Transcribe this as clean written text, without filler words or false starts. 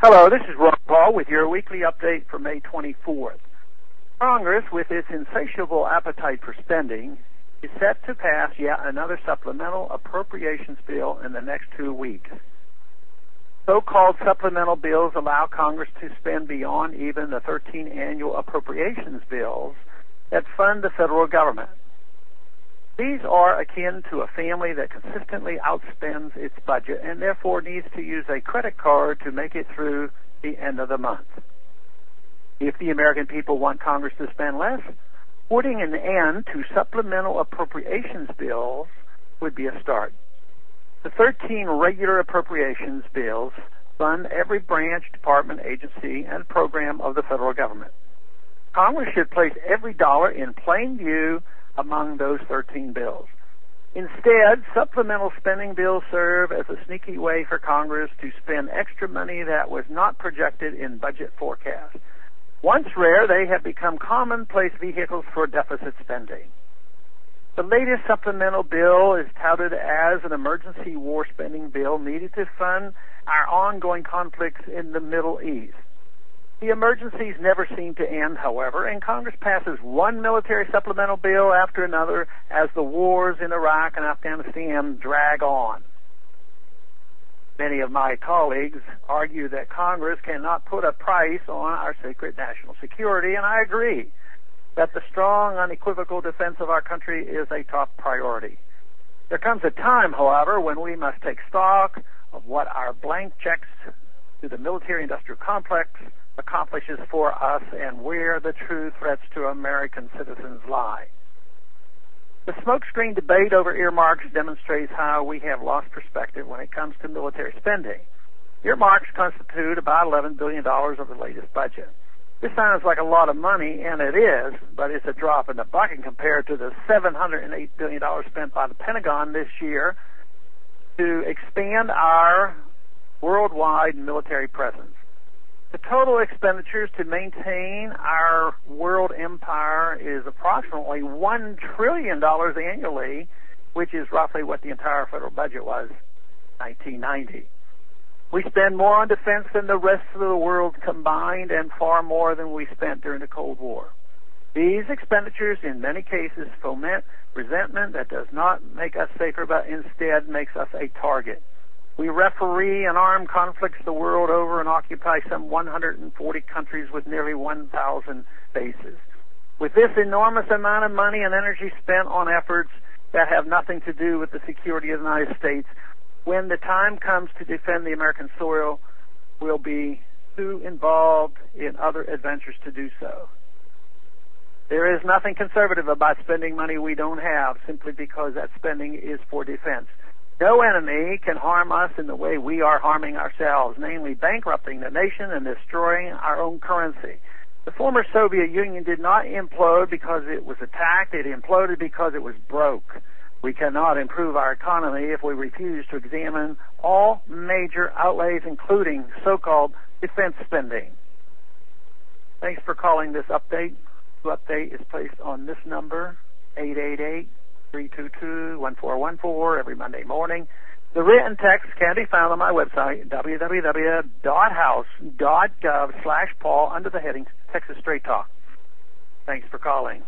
Hello, this is Ron Paul with your weekly update for May 24th. Congress, with its insatiable appetite for spending, is set to pass yet another supplemental appropriations bill in the next 2 weeks. So-called supplemental bills allow Congress to spend beyond even the 13 annual appropriations bills that fund the federal government. These are akin to a family that consistently outspends its budget and therefore needs to use a credit card to make it through the end of the month. If the American people want Congress to spend less, putting an end to supplemental appropriations bills would be a start. The 13 regular appropriations bills fund every branch, department, agency, and program of the federal government. Congress should place every dollar in plain view among those 13 bills. Instead, supplemental spending bills serve as a sneaky way for Congress to spend extra money that was not projected in budget forecasts. Once rare, they have become commonplace vehicles for deficit spending. The latest supplemental bill is touted as an emergency war spending bill needed to fund our ongoing conflicts in the Middle East. The emergencies never seem to end, however, and Congress passes one military supplemental bill after another as the wars in Iraq and Afghanistan drag on. Many of my colleagues argue that Congress cannot put a price on our sacred national security, and I agree that the strong, unequivocal defense of our country is a top priority. There comes a time, however, when we must take stock of what our blank checks to the military-industrial complex accomplishes for us and where the true threats to American citizens lie. The smokescreen debate over earmarks demonstrates how we have lost perspective when it comes to military spending. Earmarks constitute about $11 billion of the latest budget. This sounds like a lot of money, and it is, but it's a drop in the bucket compared to the $708 billion spent by the Pentagon this year to expand our worldwide military presence. The total expenditures to maintain our world empire is approximately $1 trillion annually, which is roughly what the entire federal budget was in 1990. We spend more on defense than the rest of the world combined and far more than we spent during the Cold War. These expenditures in many cases foment resentment that does not make us safer, but instead makes us a target. We referee and arm conflicts the world over and occupy some 140 countries with nearly 1,000 bases. With this enormous amount of money and energy spent on efforts that have nothing to do with the security of the United States, when the time comes to defend the American soil, we'll be too involved in other adventures to do so. There is nothing conservative about spending money we don't have simply because that spending is for defense. No enemy can harm us in the way we are harming ourselves, namely bankrupting the nation and destroying our own currency. The former Soviet Union did not implode because it was attacked. It imploded because it was broke. We cannot improve our economy if we refuse to examine all major outlays, including so-called defense spending. Thanks for calling this update. The update is placed on this number, 888-322-1414, every Monday morning. The written text can be found on my website, www.house.gov/Paul, under the heading Texas Straight Talk. Thanks for calling.